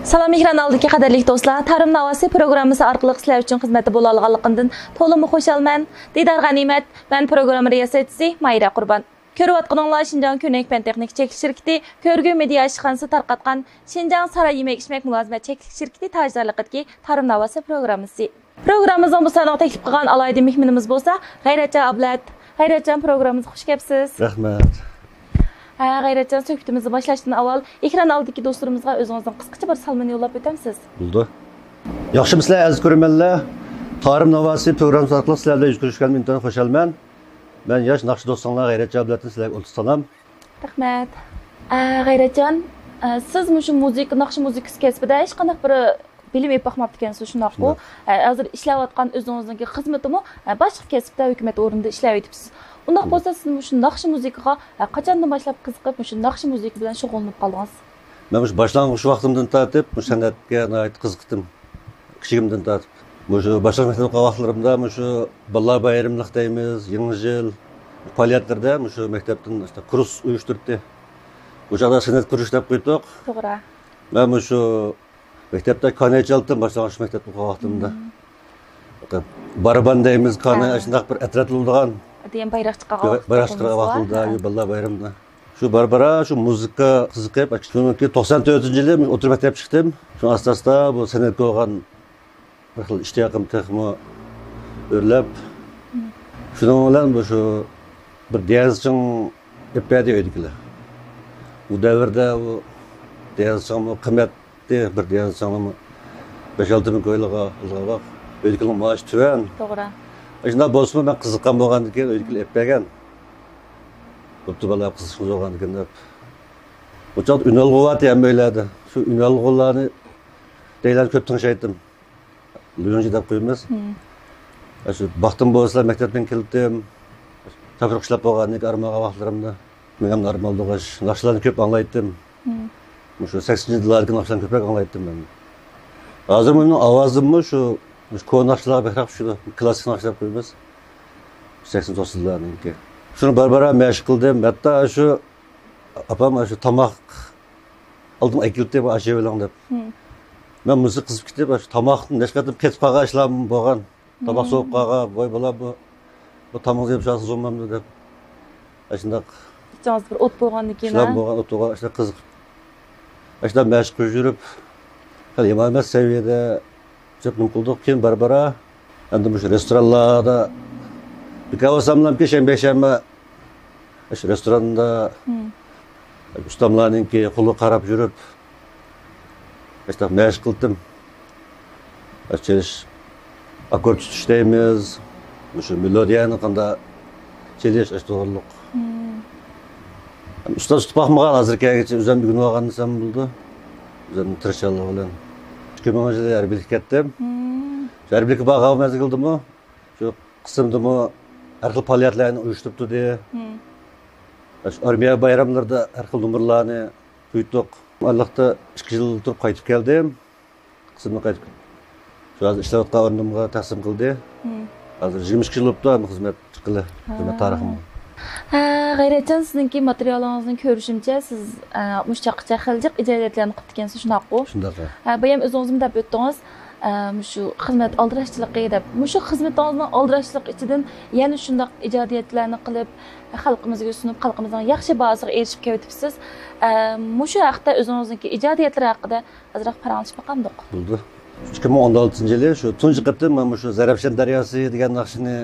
Salam ekranaldagi qadrli do'stlar, Ta'lim Navosi programmasi orqali sizlar uchun xizmatda bo'la olganligimdan to'liq xursandman. Didar G'animat, men program riyosatchisi Mayra Qurbon. Ko'rayotganinglar Şinjan Ko'nak Fan Texnik Cheklik şirkati Ko'rgu media ishxonasi tarqatgan Şinjan Saray yemek içmek mulozimat cheklik şirkati tajdarligidagi Ta'lim Navosi programmasi. Programmamizning bu sanoq taklif qilgan alayda mehmonimiz bo'lsa, G'ayratjon Ablat. G'ayratjon, programmamizga xush kelibsiz. Rahmat. G'ayratjon, suhbatimizni boshlashdan avval ekran oldidagi do'stlarimizga o'zingizning qisqacha bir salomni yo'llab o'tamsiz. Bo'ldi. Yaxshimisiz aziz ko'rmanlar? Ta'lim Navosi programmasi orqali sizlar bilan yuz ko'rishganimdan intayin xushalman. Ben yosh naqsh do'stlar G'ayratjon Ablatni sizlarga ulug' salom. Rahmat. G'ayratjon, siz mushu naqsh muzikasi kasbida hech qanday bir bilim yapmabdi ekansiz, shundaqku. Hozir ishlayotgan o'zingizning xizmatimi boshqa kasbda hukumat o'rnida ishlayapsiz. Undaq bo'lsa, siz mushu naqsh muzikaga qachondan boshlab qiziqib, mushu naqsh muzika bilan shug'ullanib qoldingiz? Men mushu boshlang'ich vaqtimdan tortib, mushu san'atga qiziqdim. Kichigimdan tortib. Mushu boshlang'ich maktab vaqtlarimda mushu bolalar bayramlik deymiz, yangi yil faoliyatlarda mushu maktabdan işte kurs uyushtirdi. Bu joyda san'at kurs deb qo'ydik. To'g'ri. Men mushu maktabda kanay chaldim boshlang'ich maktab vaqtimda. Baraban deymiz, kanay shundaq bir atratlilgan Deyim bayroq chiqqan vaqtida, bolalar bayramida. Shu barbara shu muzika qiziqib, shuniki 94-yili men o'tirib maktab chiqdim. Shu asta-asta bu san'atga bo'lgan bir xil ishtiyoqim texmo o'rlab. Shuning bilan bu shu bir diyazching epadi edilar. Bu davrda bu diyazching qimmatli bir diyazching 5-6 ming ko'yliga ilg'ab, o'ydikining maash tuvan. To'g'ri. Shunda bo'lsa men qiziqqan bo'lgandan keyin o'ydikilar eppagan. Bo'pti bala qiziqib bo'lgandan keyin deb. Bu chot unalg'ovat ham o'yladi. Shu unalg'ularni deylan ko'p tinchaydim. Luyonji deb qo'yamiz. Shu baxtim bo'lsa maktabdan keldim. Tafriq ishlab bo'lganlik armaga vaqtlarimda men ham normal o'qish, naqshlarni ko'p anglaydim. Shu 80-yillarga naqshlarni ko'proq anglaydim men. Hozir mening ovozimmi shu ko'n naqshlar behroq shu klassik naqshlar qo'yamiz. 80-90'larniki. Shuni barbara mashq qildim. Hatto shu apam shu tomoq oldim aytib ashe bilan deb. Men musiqa qizib ketib, shu tomoqni nashqatib ketib qolgan ishlar bo'lgan. Tomoq so'yib qolgan, voy bola bu tomoq yeb shasiz olmamdi deb. Shundaq. Ichangiz bir o't bo'lgandan keyin. Shunday bo'lgan o't bo'lgan, ishlar qiziq. Shunday mashq qilib yurib, hali emas saviyada chepnim qildik. Keyin barbara endi bu restoranlarda Bikavasamlam peshanba shu restoranda ustamlarninki quli qarab yurib işte mashq qildim. Chelish akkord tutishlaymiz. Shu melodiyani qanday chelish to'g'riliq. Ustoz tutib baxmagan hozirgacha o'zim bir kun olgansam bo'ldi. O'zim tirishchilik bilan 2010-yilda harbiylikka ketdim. Harbiylikka borgan qildimmi? Shu qismdimi har xil faoliyatlarni uyushtirib turdi. Armiya bayramlarida har xil numurlarni qo'ydik. Allohda 2 yil turib qaytib keldim. Qismga qaytib. Shu hozir ishlayotgan o'rnimga taqsim qildi. Hozir 22 yil bo'libdi xizmat qilib, xizmat tarixim. G'ayratjon, sizningki materialingizni ko'rishimcha, siz mushtaqicha xiljiq ijodiyatlarni qilib ekansiz, shunaqmi? Shunday. Bu ham o'zingiz deb o'tdingiz. Shu xizmat aldirashchiligi deb. Shu xizmatingizning aldirashchilik ichidan yana shunday ijodiyatlarni qilib, xalqimizga sunib, xalqimizning yaxshi bahosiga erishib kelibsiz. Shu haqda o'zingizning ijodiyatlar haqida ozroq paranglashib qoldik. Bo'ldi. 2016-yili shu tunji qatim men shu Zarafshan daryosi degan naqshni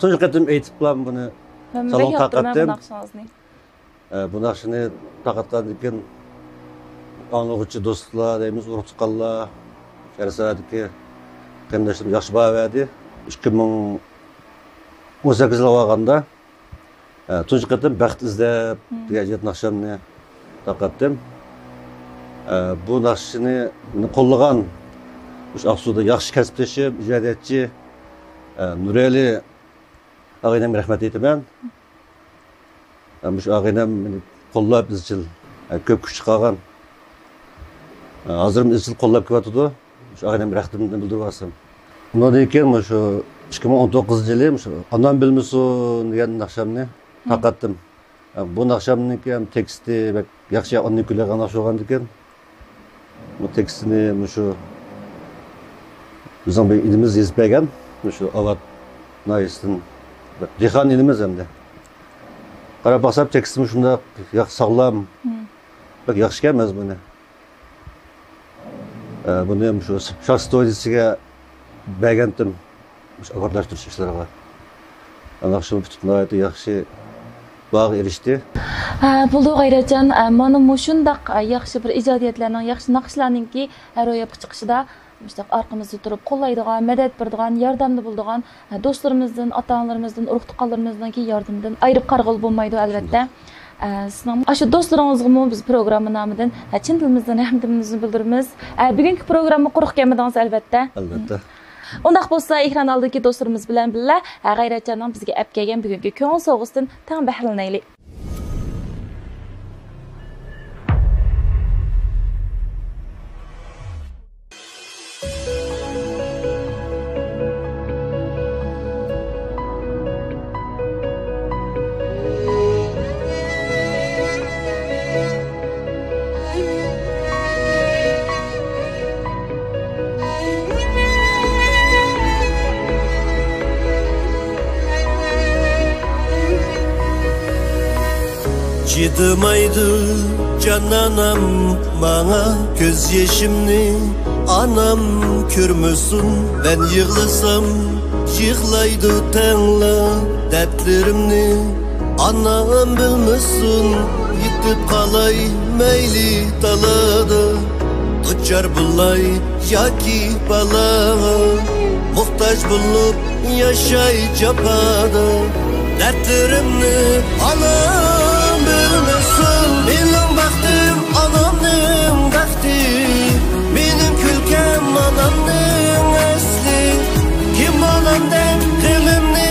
tunji qatim aytib bilan buni salon taqatdim. Bu naqshni taqatgandan keyin anlıqçı do'stlar deymiz, urug' chiqqanlar Yarsadagi qandaşım yaxshi baverdi. 2018 yil olganda tunji qatim baxt izlab degan naqshamni taqatdim. Bu naqshni qo'llagan o'sha Aqsuda yaxshi kasbdoshim, ijodiyatchi Nurali og'aynam rahmat aytaman. Shu og'aynam meni qo'llab izchil ko'p kuch chiqargan. Hozir izchil qo'llab kelyapti. Shu og'aynam rahmatimni bildiryapsam. Undan keyin shu 2019-yili shu Onam bilmisin degan naqshamni taqatdim. Bu naqshamniki ham teksti yaxshi onni kulagan naqsh bo'lgandan keyin Bu tekstini şu bizim bir ilimiz yazmagan, şu avat naysın Cihan ilimiz hem de. Qarab baxsam tekstimi şunda sağlam. Bak yaxşı gelmez bunu. Bunu hem şu şarkı storysiga bəgəndim. Akordlaştırış işleri var. Anaqşım bütün ayeti yaxşı bağ erişdi. Buldu Gayratcan, mana mushundaq yaxshi bir ijodiyatlarning, yaxshi naqshlarningki ro'yobga chiqishida arqamizda turib qo'llaydigan, madad beradigan, yordamda bo'ladigan do'stlarimizdan, ota-onalarimizdan, urug' tuqqanlarimizdanki yordamdan ayirib qarg'il bo'lmaydi albatta. Sizning shu do'stlaringizga biz programma nomidan chin dilimizdan rahmatimizni bildiramiz. Bugungi programma quruq kelmadingiz albatta. Albatta. Undaq bo'lsa, ekran oldidagi do'stlarimiz bilan birga G'ayratjonning bizga olib kelgan bugungi ko'ngil sog'isidan tang bahramlanaylik. Yıdımaydı cananam bana göz yaşımni anam körmüsün ben yığlasam yığlaydı tenla dertlerimni anam bilmesin yitip kalay meyli talada tuçar bulay yaki balağa muhtaç bulup yaşay capada dertlerimni anam bilmesin benim baktım anamның baktı benim külkem anamның asli kim anamdan kılımni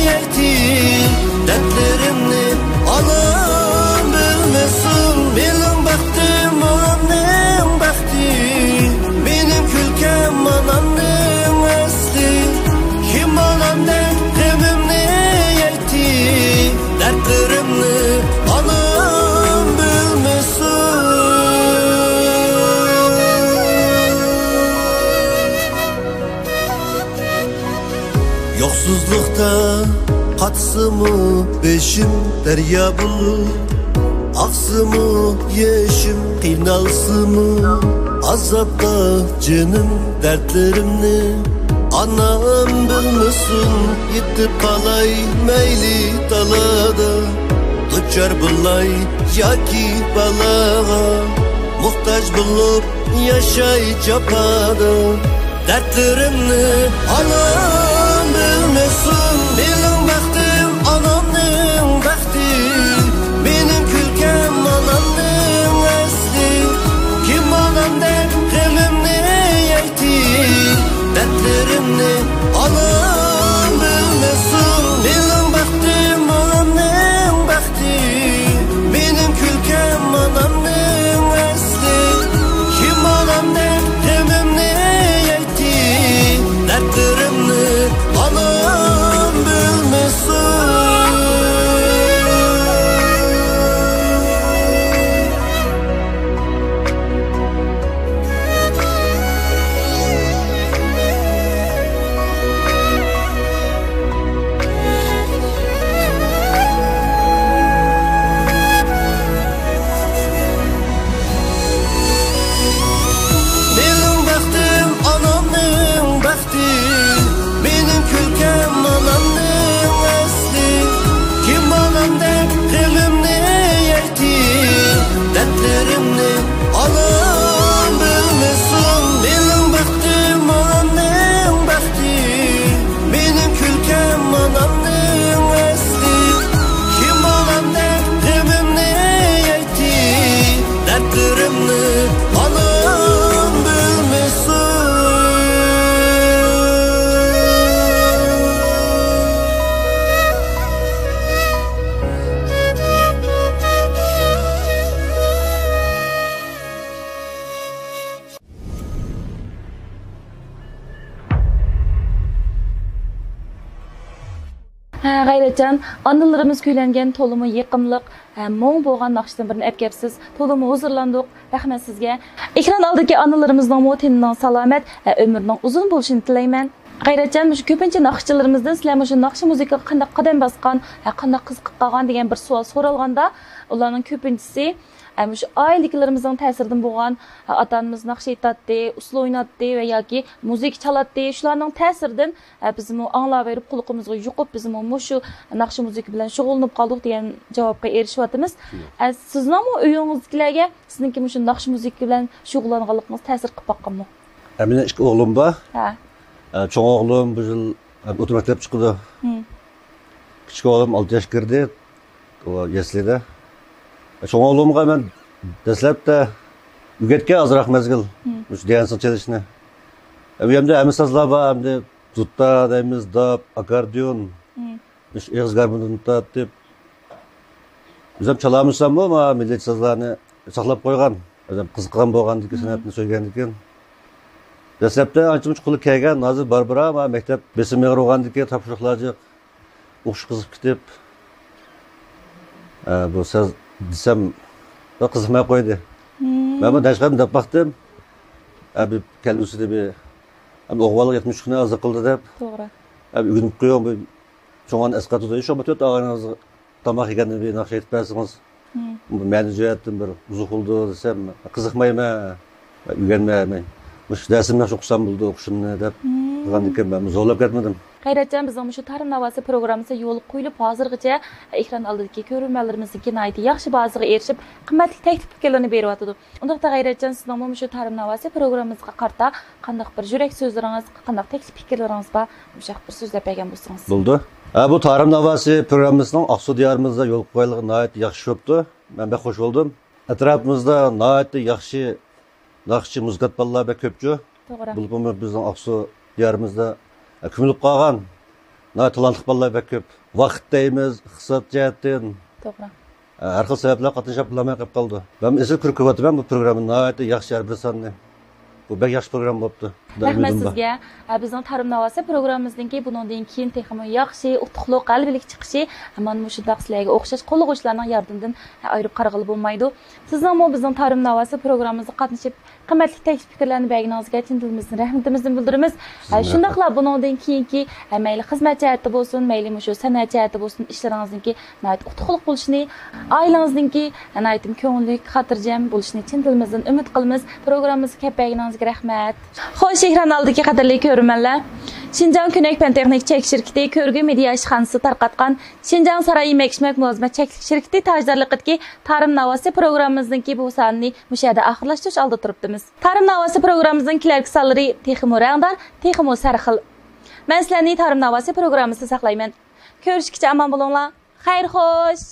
yerti dertlerimni anam bilmesin benim baktım anamның baktı benim külkem anamның asli kim anamdan kılımni yerti dertlerimni anam bilmesin. Yoksuzlukta katsımı beşim derya bulur aksımı yeşim kıynalsımı azapta canım dertlerimni anam bilmesin yitip kalay meyli talada tuçar bulay yaki balağa muhtaç bulup yaşay capada dertlerimni anam bilmesin benim baktım anamның baktı benim külkem anamның asli kim anamdan kılımni yerti dertlerimni anam bilmesin benim baktım anamның baktı benim külkem anamның asli kim anamdan kılımni yerti dertlerimni anam bilmesin. G'ayratjon, analarimiz kuylangan to'limi yiqimliq, mo'ng bo'lgan naqshdan birini apkapsiz, to'limi huzurlandik. Rahmat sizga. Ekran oldidagi analarimizning mo'tinining salomat, umrining uzun bo'lishini tilayman. G'ayratjon, shu ko'pincha naqshchilarimizdan sizlar shu naqsh musiqaga qanday qadam bosgan, qanday qiziqib qolgan degan bir savol so'ralganda, ularning ko'pinchisi shu oilaklarimizning ta'siridan bo'lgan ota-onamiz naqsh aytadi, usul o'ynatdi va yoki musiqa chaladi. Shularning ta'siridan biz anglab berib quloqimizga yuqib, biz shu naqsh musiqa bilan shug'ullanib qoldik degan javobga erishyapmiz. Sizning uyingizdagilarga sizningki shu naqsh musiqa bilan shug'ullanganligingiz ta'sir qilib boqqanmi? Meni ikki o'g'lim bor. Ha. Cho'ng o'g'lim bu yil o'tib maktab chiqdi. Kichik o'g'lim 6 yoshga kirdi. O yaslida. Cho'ng o'g'limga men dastlabda o'rgatgan ozroq mezgil shu dansni chalishni. Bu yerda hamma sozlar bor, hamda dutta deymiz, dab, akordeon, shu eg'iz garbunini deb. Biz ham chalamizmi, ama millat sozlarni saqlab qo'ygan. Qiziqqan bo'lgandiki, san'atni so'ygandikan. Dastlabda ancha-muncha qulib kelgan, hozir barbara, ama maktab besim yig'irgandiki, topshiriqlarga o'qish qiziqib ketib, bu so'z desem qiziqmay qo'ydi. Men bu dashqam deb baxtim. Abi kelgusida bir o'g'val 70 kun azı qildi deb. To'g'ri. Abi o'ginib qo'ygan bu cho'ngan asqatida shu to'rt og'ayningiz tamoq yeganni bir naqsh aytib bersangiz. Bu meni jo'yatdim bir uzuqildi desem qiziqmayman. O'rganmayman. Mush darsimni o'qisam bo'ldi, o'qishimni deb qilgandikan men zo'rlab ketmadim. G'ayratjon, bizning shu ta'lim navosi programmasi yo'l qo'yilib, hozirgacha ekran oldidagi ko'ruvchilarimizga nihoyat yaxshi bazaga erishib, qimmatli takliflarni beryapti. Undaqda G'ayratjon, sizning shu ta'lim navosi programmamizga qarta qanday bir yurak so'zlaringiz, qanday taklif fikrlaringiz bor, o'sha bir so'zlab bergan bo'lsangiz. Bo'ldi. Bu ta'lim navosi programmasining Aqsu diyorimizda yo'l qo'yilgan nihoyat yaxshi bo'pti. Men bek xush bo'ldim. Atrofimizda nihoyat yaxshi naqshchi muzqat bolalar bek ko'pchu. To'g'ri. Bu bizning Aqsu diyorimizda ko'milib qolgan talantli bolalar bek ko'p. Vaqt deymiz, iqtisod jihatdan. To'g'ri. Har xil sabablar qatnashib bilmay qolib qoldi. Men esa ko'rib bu programmani nihoyat yaxshi bir sonli. Bu bek yaxshi program bo'pti. Rahmat sizga. Bizning ta'lim navosi programmamizdan bundan keyin texmo yaxshi, utuqli, qalblik chiqishi, mana shu darslarga o'xshash qo'llag'uvchilarning yordamidan ayirib qarag'ili bo'lmaydi. Sizning bizning ta'lim navosi programmamizga qatnashib, qimmatli taklif fikrlarni berganingizga chin dilimizdan rahmatimizni bildiramiz. Shundaqla bundan keyinki mayli xizmat jihati bo'lsin, mayli shu san'at jihati bo'lsin, ishlaringizningki utuqli bo'lishini, oilangizningki aytim ko'ngillik, xotirjam bo'lishini chin dilimizdan umid qilamiz. Programmamizga kelganingizga rahmat. Xo'sh, ekran oldidagi qadrli ko'ruvchilar, Şinjan Könek Pentexnik Çek şirketi Körgü Media işxanası tarqatqan Şinjan Sarayı Mekşmek Muzmat Çeklik şirketi tajdorliqidagi Tarım Navasi programmamizningki bu sonini mushada oxirlashtirish oldi turibdimiz. Tarım Navasi programmamizning kelarki sonlari texmo rangdor, texmo sarxil. Men sizlarni Tarım Navasi programmasida saqlayman. Ko'rishguncha omon bo'linglar. Xayr xo'sh.